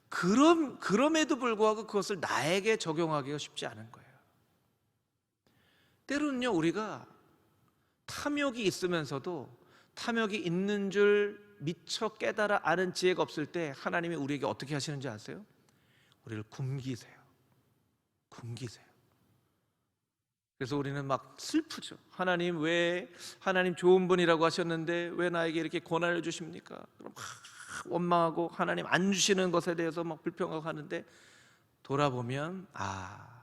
그럼에도 불구하고 그것을 나에게 적용하기가 쉽지 않은 거예요. 때로는요, 우리가 탐욕이 있으면서도 탐욕이 있는 줄 미처 깨달아 아는 지혜가 없을 때 하나님이 우리에게 어떻게 하시는지 아세요? 우리를 굶기세요. 그래서 우리는 막 슬프죠. 하나님, 왜 하나님 좋은 분이라고 하셨는데 왜 나에게 이렇게 고난을 주십니까? 그럼 막 원망하고 하나님 안 주시는 것에 대해서 막 불평하고 하는데, 돌아보면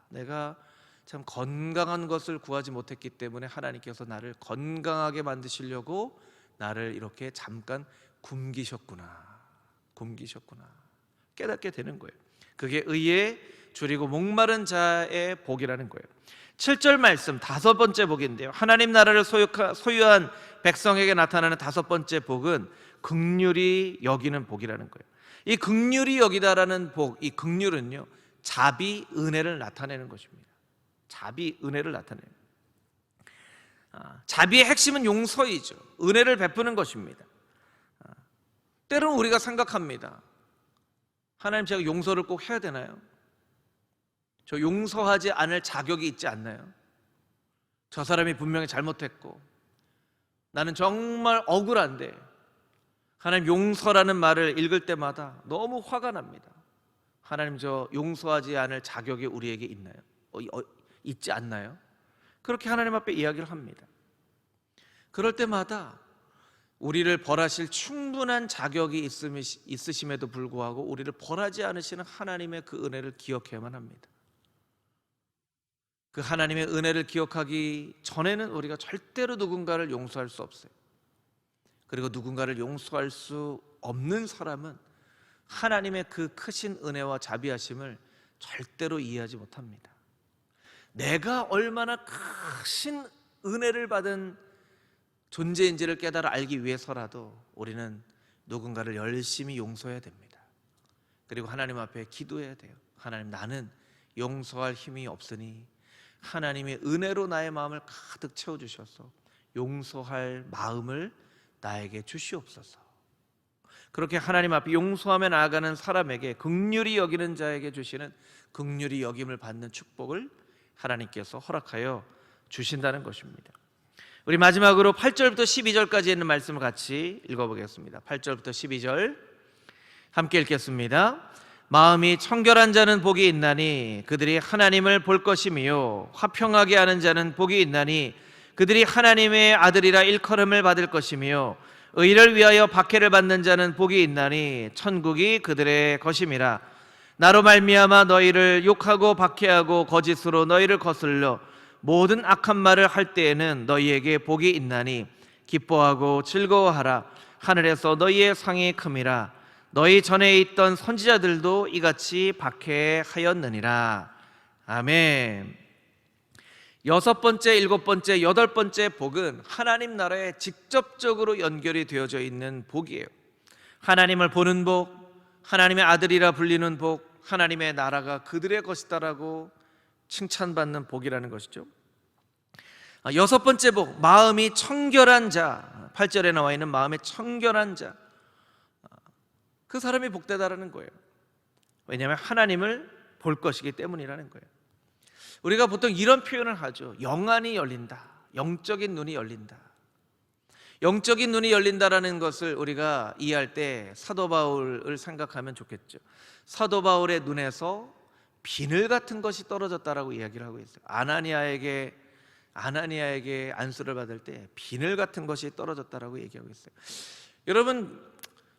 내가 참 건강한 것을 구하지 못했기 때문에 하나님께서 나를 건강하게 만드시려고 나를 이렇게 잠깐 굶기셨구나 깨닫게 되는 거예요. 그게 의에 줄이고 목마른 자의 복이라는 거예요. 7절 말씀, 5번째 복인데요, 하나님 나라를 소유한 백성에게 나타나는 5번째 복은 긍휼히 여기는 복이라는 거예요. 이 긍휼히 여기다라는 복, 이 긍휼은요 자비, 은혜를 나타내는 것입니다. 자비, 은혜를 나타내는, 자비의 핵심은 용서이죠. 은혜를 베푸는 것입니다. 때로는 우리가 생각합니다. 하나님, 제가 용서를 꼭 해야 되나요? 저 용서하지 않을 자격이 있지 않나요? 저 사람이 분명히 잘못했고 나는 정말 억울한데 하나님, 용서라는 말을 읽을 때마다 너무 화가 납니다. 하나님, 저 용서하지 않을 자격이 우리에게 있나요? 있지 않나요? 그렇게 하나님 앞에 이야기를 합니다. 그럴 때마다 우리를 벌하실 충분한 자격이 있으심에도 불구하고 우리를 벌하지 않으시는 하나님의 그 은혜를 기억해야만 합니다. 그 하나님의 은혜를 기억하기 전에는 우리가 절대로 누군가를 용서할 수 없어요. 그리고 누군가를 용서할 수 없는 사람은 하나님의 그 크신 은혜와 자비하심을 절대로 이해하지 못합니다. 내가 얼마나 크신 은혜를 받은 존재인지를 깨달아 알기 위해서라도 우리는 누군가를 열심히 용서해야 됩니다. 그리고 하나님 앞에 기도해야 돼요. 하나님, 나는 용서할 힘이 없으니 하나님의 은혜로 나의 마음을 가득 채워주셔서 용서할 마음을 나에게 주시옵소서. 그렇게 하나님 앞에 용서하며 나아가는 사람에게, 긍휼히 여기는 자에게 주시는 긍휼히 여김을 받는 축복을 하나님께서 허락하여 주신다는 것입니다. 우리 마지막으로 8절부터 12절까지 있는 말씀을 같이 읽어보겠습니다. 8절부터 12절 함께 읽겠습니다. 마음이 청결한 자는 복이 있나니 그들이 하나님을 볼 것이며, 화평하게 하는 자는 복이 있나니 그들이 하나님의 아들이라 일컬음을 받을 것이며, 의를 위하여 박해를 받는 자는 복이 있나니 천국이 그들의 것임이라. 나로 말미암아 너희를 욕하고 박해하고 거짓으로 너희를 거슬러 모든 악한 말을 할 때에는 너희에게 복이 있나니 기뻐하고 즐거워하라. 하늘에서 너희의 상이 큼이라. 너희 전에 있던 선지자들도 이같이 박해하였느니라. 아멘. 6번째, 7번째, 8번째 복은 하나님 나라에 직접적으로 연결이 되어져 있는 복이에요. 하나님을 보는 복, 하나님의 아들이라 불리는 복, 하나님의 나라가 그들의 것이다라고 칭찬받는 복이라는 것이죠. 6번째 복, 마음이 청결한 자. 8절에 나와 있는 마음이 청결한 자, 그 사람이 복되다라는 거예요. 왜냐하면 하나님을 볼 것이기 때문이라는 거예요. 우리가 보통 이런 표현을 하죠. 영안이 열린다, 영적인 눈이 열린다. 영적인 눈이 열린다라는 것을 우리가 이해할 때 사도 바울을 생각하면 좋겠죠. 사도 바울의 눈에서 비늘 같은 것이 떨어졌다라고 이야기를 하고 있어요. 아나니아에게 안수를 받을 때 비늘 같은 것이 떨어졌다라고 얘기하고 있어요. 여러분,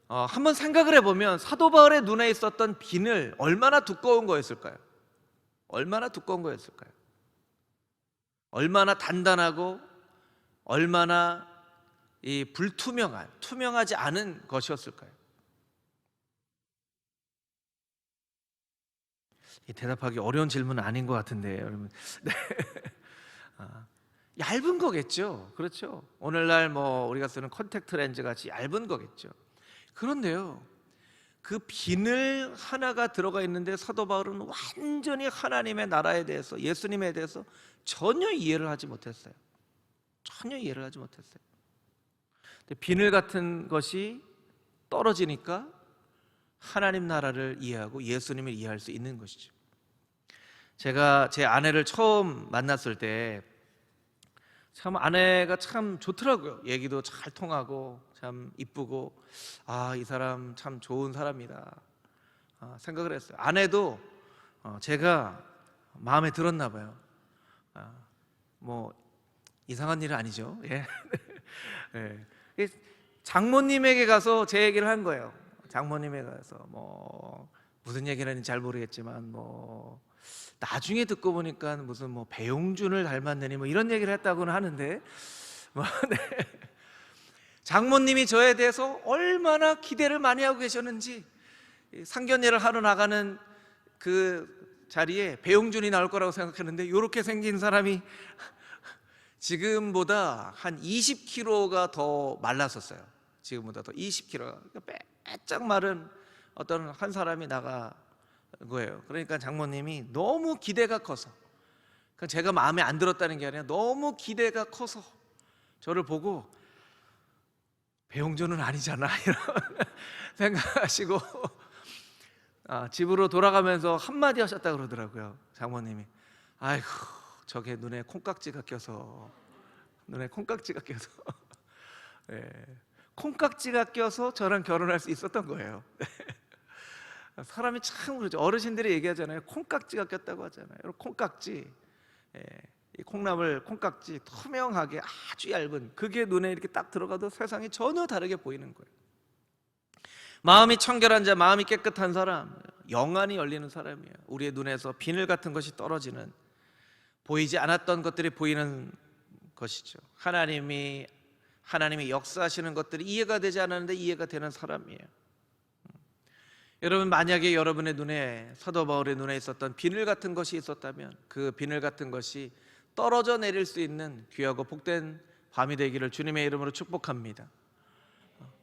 한번 생각을 해보면 사도 바울의 눈에 있었던 비늘 얼마나 두꺼운 거였을까요? 얼마나 두꺼운 거였을까요? 얼마나 단단하고 얼마나 이 투명하지 않은 것이었을까요? 대답하기 어려운 질문은 아닌 것 같은데 여러분. 네. 얇은 거겠죠. 그렇죠. 오늘날 우리가 쓰는 컨택트 렌즈 같이 얇은 거겠죠. 그런데요, 그 비늘 하나가 들어가 있는데 사도 바울은 완전히 하나님의 나라에 대해서, 예수님에 대해서 전혀 이해를 하지 못했어요. 전혀 이해를 하지 못했어요. 근데 비늘 같은 것이 떨어지니까 하나님 나라를 이해하고 예수님을 이해할 수 있는 것이죠. 제가 제 아내를 처음 만났을 때 참 아내가 참 좋더라고요. 얘기도 잘 통하고 참 이쁘고, 이 사람 참 좋은 사람이다 생각을 했어요. 아내도 제가 마음에 들었나 봐요. 뭐 이상한 일은 아니죠. 예. 예. 장모님에게 가서 제 얘기를 한 거예요. 장모님에게 가서 무슨 얘기를 했는지 잘 모르겠지만 나중에 듣고 보니까 무슨 배용준을 닮았느니 이런 얘기를 했다고는 하는데 네. 장모님이 저에 대해서 얼마나 기대를 많이 하고 계셨는지, 상견례를 하러 나가는 그 자리에 배용준이 나올 거라고 생각했는데 이렇게 생긴 사람이 지금보다 한 20kg가 더 말랐었어요. 지금보다 더 20kg가 빼짝 마른 어떤 한 사람이 나가 거예요. 그러니까 장모님이 너무 기대가 커서, 제가 마음에 안 들었다는 게 아니라 너무 기대가 커서 저를 보고 배용준은 아니잖아 이런 생각하시고 집으로 돌아가면서 한마디 하셨다 그러더라고요. 장모님이, 아이고 저게 눈에 콩깍지가 껴서 네. 콩깍지가 껴서 저랑 결혼할 수 있었던 거예요. 사람이 참 그러죠. 어르신들이 얘기하잖아요. 콩깍지가 꼈다고 하잖아요. 콩깍지, 이 콩나물 콩깍지 투명하게 아주 얇은 그게 눈에 이렇게 딱 들어가도 세상이 전혀 다르게 보이는 거예요. 마음이 청결한 자, 마음이 깨끗한 사람, 영안이 열리는 사람이에요. 우리의 눈에서 비늘 같은 것이 떨어지는, 보이지 않았던 것들이 보이는 것이죠. 하나님이 역사하시는 것들이 이해가 되지 않았는데 이해가 되는 사람이에요. 여러분, 만약에 여러분의 눈에, 사도 바울의 눈에 있었던 비늘 같은 것이 있었다면 그 비늘 같은 것이 떨어져 내릴 수 있는 귀하고 복된 밤이 되기를 주님의 이름으로 축복합니다.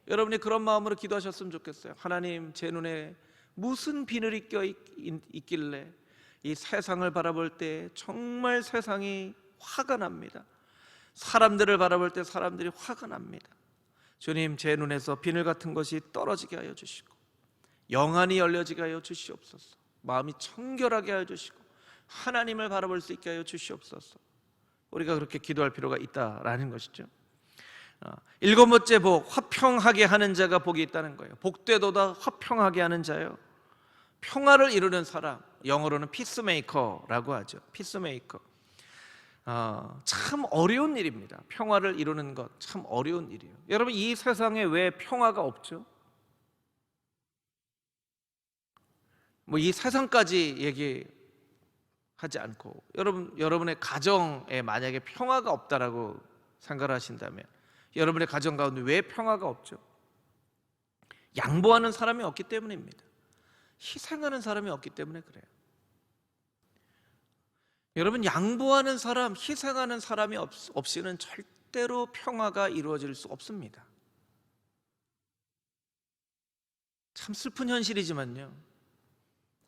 여러분이 그런 마음으로 기도하셨으면 좋겠어요. 하나님, 제 눈에 무슨 비늘이 껴 있길래 이 세상을 바라볼 때 정말 세상이 화가 납니다. 사람들을 바라볼 때 사람들이 화가 납니다. 주님, 제 눈에서 비늘 같은 것이 떨어지게 하여 주시고 영안이 열려지게 하여 주시옵소서. 마음이 청결하게 하여 주시고 하나님을 바라볼 수 있게 하여 주시옵소서. 우리가 그렇게 기도할 필요가 있다라는 것이죠. 7번째 복, 화평하게 하는 자가 복이 있다는 거예요. 복되도다 화평하게 하는 자요, 평화를 이루는 사람, 영어로는 피스메이커라고 하죠. 피스메이커. 참 어려운 일입니다. 평화를 이루는 것 참 어려운 일이에요. 여러분, 이 세상에 왜 평화가 없죠? 이 세상까지 얘기하지 않고 여러분의 가정에 만약에 평화가 없다라고 생각을 하신다면 여러분의 가정 가운데 왜 평화가 없죠? 양보하는 사람이 없기 때문입니다. 희생하는 사람이 없기 때문에 그래요. 여러분, 양보하는 사람, 희생하는 사람이 없이는 절대로 평화가 이루어질 수 없습니다. 참 슬픈 현실이지만요,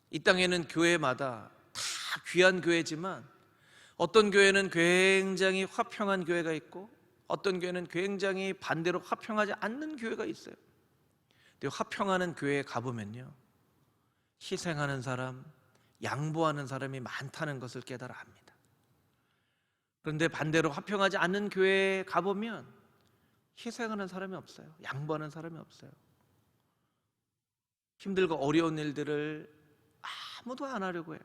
이 땅에는 교회마다 다 귀한 교회지만 어떤 교회는 굉장히 화평한 교회가 있고 어떤 교회는 굉장히 반대로 화평하지 않는 교회가 있어요. 근데 화평하는 교회에 가보면요, 희생하는 사람, 양보하는 사람이 많다는 것을 깨달아 합니다. 그런데 반대로 화평하지 않는 교회에 가보면 희생하는 사람이 없어요. 양보하는 사람이 없어요. 힘들고 어려운 일들을 아무도 안 하려고 해요.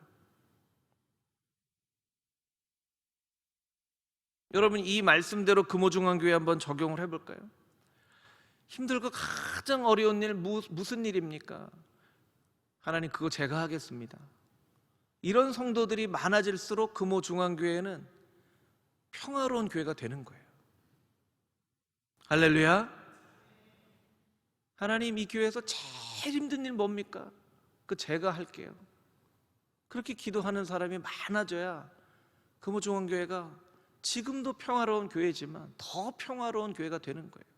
여러분, 이 말씀대로 금호중앙교회 한번 적용을 해볼까요? 힘들고 가장 어려운 일 무슨 일입니까? 하나님, 그거 제가 하겠습니다. 이런 성도들이 많아질수록 금호중앙교회는 평화로운 교회가 되는 거예요. 할렐루야. 하나님, 이 교회에서 제일 힘든 일 뭡니까? 그 제가 할게요. 그렇게 기도하는 사람이 많아져야 금호중앙교회가 지금도 평화로운 교회지만 더 평화로운 교회가 되는 거예요.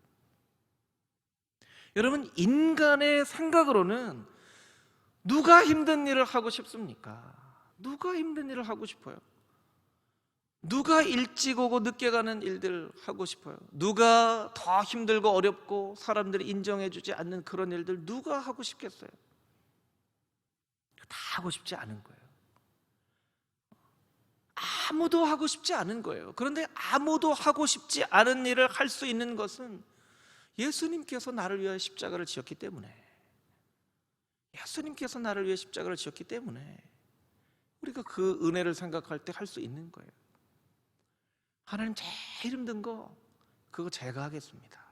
여러분, 인간의 생각으로는 누가 힘든 일을 하고 싶습니까? 누가 힘든 일을 하고 싶어요? 누가 일찍 오고 늦게 가는 일들 하고 싶어요? 누가 더 힘들고 어렵고 사람들이 인정해주지 않는 그런 일들 누가 하고 싶겠어요? 다 하고 싶지 않은 거예요. 아무도 하고 싶지 않은 거예요. 그런데 아무도 하고 싶지 않은 일을 할 수 있는 것은 예수님께서 나를 위하여 십자가를 지었기 때문에, 예수님께서 나를 위해 십자가를 지었기 때문에 우리가 그 은혜를 생각할 때 할 수 있는 거예요. 하나님, 제일 힘든 거 그거 제가 하겠습니다.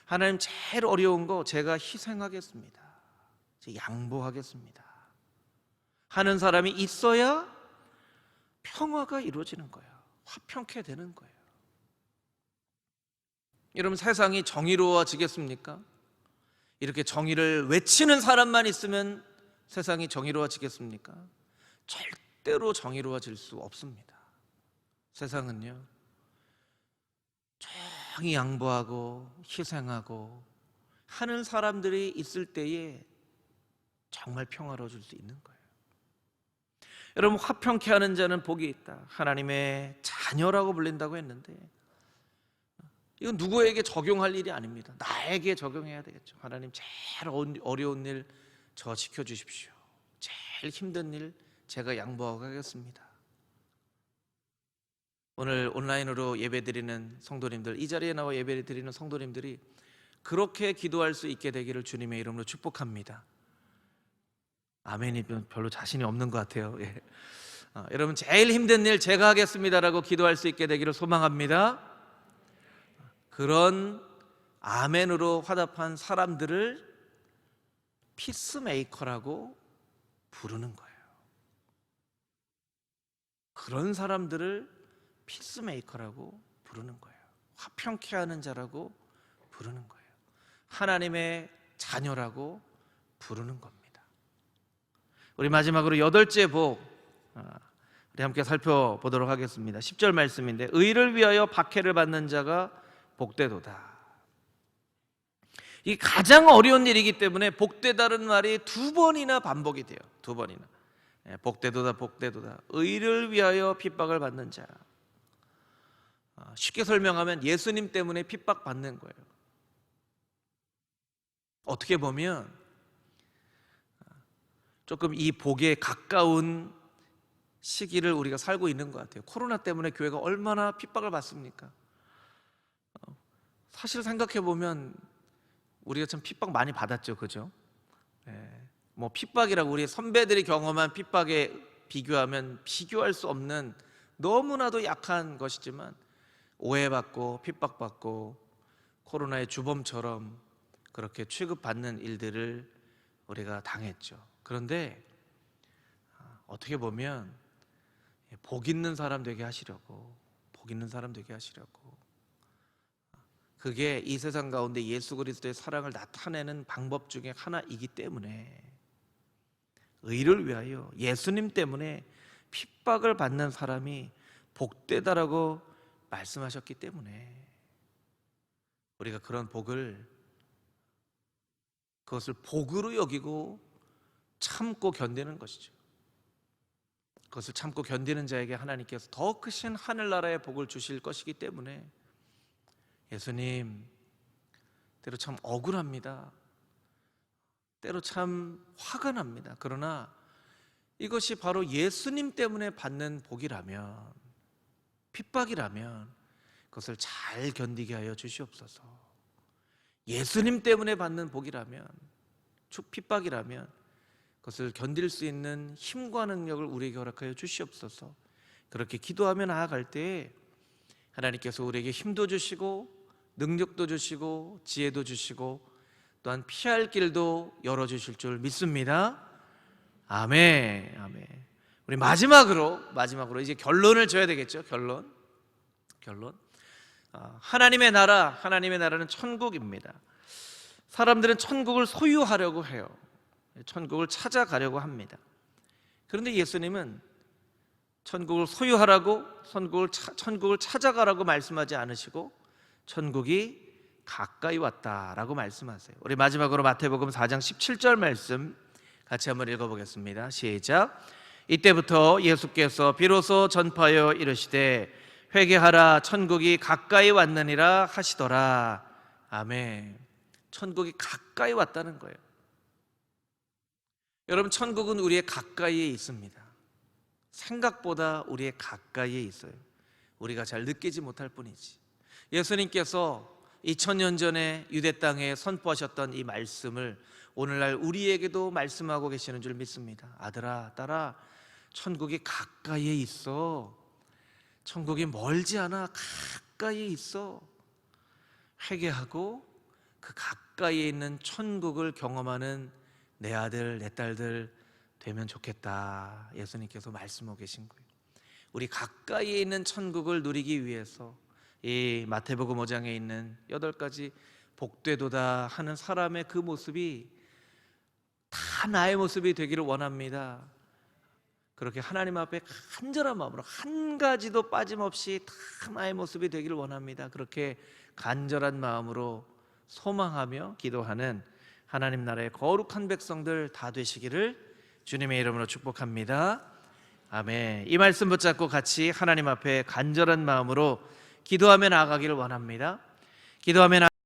하나님, 제일 어려운 거 제가 희생하겠습니다. 제가 양보하겠습니다 하는 사람이 있어야 평화가 이루어지는 거예요. 화평케 되는 거예요. 여러분, 세상이 정의로워지겠습니까? 이렇게 정의를 외치는 사람만 있으면 세상이 정의로워지겠습니까? 절대로 정의로워질 수 없습니다. 세상은요, 조용히 양보하고 희생하고 하는 사람들이 있을 때에 정말 평화로워질 수 있는 거예요. 여러분, 화평케 하는 자는 복이 있다. 하나님의 자녀라고 불린다고 했는데 이건 누구에게 적용할 일이 아닙니다. 나에게 적용해야 되겠죠. 하나님, 제일 어려운 일 저 지켜주십시오. 제일 힘든 일 제가 양보하고 가겠습니다. 오늘 온라인으로 예배드리는 성도님들, 이 자리에 나와 예배드리는 성도님들이 그렇게 기도할 수 있게 되기를 주님의 이름으로 축복합니다. 아멘이 별로 자신이 없는 것 같아요. 예. 여러분, 제일 힘든 일 제가 하겠습니다라고 기도할 수 있게 되기를 소망합니다. 그런 아멘으로 화답한 사람들을 피스메이커라고 부르는 거예요. 그런 사람들을 피스메이커라고 부르는 거예요. 화평케 하는 자라고 부르는 거예요. 하나님의 자녀라고 부르는 겁니다. 우리 마지막으로 8째 복, 우리 함께 살펴보도록 하겠습니다. 10절 말씀인데, 의를 위하여 박해를 받는 자가 복되도다. 이 가장 어려운 일이기 때문에 복되다는 말이 2번이나 반복이 돼요. 2번이나. 복되도다, 복되도다. 의를 위하여 핍박을 받는 자. 쉽게 설명하면 예수님 때문에 핍박받는 거예요. 어떻게 보면 조금 이 복에 가까운 시기를 우리가 살고 있는 것 같아요. 코로나 때문에 교회가 얼마나 핍박을 받습니까? 사실 생각해 보면 우리가 참 핍박 많이 받았죠, 그죠? 뭐 핍박이라고 우리 선배들이 경험한 핍박에 비교하면 비교할 수 없는 너무나도 약한 것이지만 오해받고 핍박받고 코로나의 주범처럼 그렇게 취급받는 일들을 우리가 당했죠. 그런데 어떻게 보면 복 있는 사람 되게 하시려고, 복 있는 사람 되게 하시려고, 그게 이 세상 가운데 예수 그리스도의 사랑을 나타내는 방법 중에 하나이기 때문에 의를 위하여 예수님 때문에 핍박을 받는 사람이 복되다라고 말씀하셨기 때문에 우리가 그런 복을, 그것을 복으로 여기고 참고 견디는 것이죠. 그것을 참고 견디는 자에게 하나님께서 더 크신 하늘나라의 복을 주실 것이기 때문에 예수님, 때로 참 억울합니다. 때로 참 화가 납니다. 그러나 이것이 바로 예수님 때문에 받는 복이라면, 핍박이라면 그것을 잘 견디게 하여 주시옵소서. 예수님 때문에 받는 복이라면, 핍박이라면 그것을 견딜 수 있는 힘과 능력을 우리에게 허락하여 주시옵소서. 그렇게 기도하며 나아갈 때 하나님께서 우리에게 힘도 주시고 능력도 주시고 지혜도 주시고 또한 피할 길도 열어주실 줄 믿습니다. 아멘. 아멘. 우리 마지막으로 이제 결론을 줘야 되겠죠. 결론. 하나님의 나라는 천국입니다. 사람들은 천국을 소유하려고 해요. 천국을 찾아가려고 합니다. 그런데 예수님은 천국을 소유하라고, 천국을 찾아가라고 말씀하지 않으시고 천국이 가까이 왔다라고 말씀하세요. 우리 마지막으로 마태복음 4장 17절 말씀 같이 한번 읽어보겠습니다. 시작. 이때부터 예수께서 비로소 전파하여 이르시되 회개하라, 천국이 가까이 왔느니라 하시더라. 아멘. 천국이 가까이 왔다는 거예요. 여러분, 천국은 우리의 가까이에 있습니다. 생각보다 우리의 가까이에 있어요. 우리가 잘 느끼지 못할 뿐이지. 예수님께서 2000년 전에 유대 땅에 선포하셨던 이 말씀을 오늘날 우리에게도 말씀하고 계시는 줄 믿습니다. 아들아, 딸아, 천국이 가까이에 있어. 천국이 멀지 않아. 가까이에 있어. 회개하고 그 가까이에 있는 천국을 경험하는 내 아들, 내 딸들 되면 좋겠다. 예수님께서 말씀하고 계신 거예요. 우리 가까이에 있는 천국을 누리기 위해서 이 마태복음 5장에 있는 8가지 복되도다 하는 사람의 그 모습이 다 나의 모습이 되기를 원합니다. 그렇게 하나님 앞에 간절한 마음으로 한 가지도 빠짐없이 다 나의 모습이 되기를 원합니다. 그렇게 간절한 마음으로 소망하며 기도하는 하나님 나라의 거룩한 백성들 다 되시기를 주님의 이름으로 축복합니다. 아멘. 이 말씀 붙잡고 같이 하나님 앞에 간절한 마음으로 기도하며 나아가기를 원합니다. 기도하며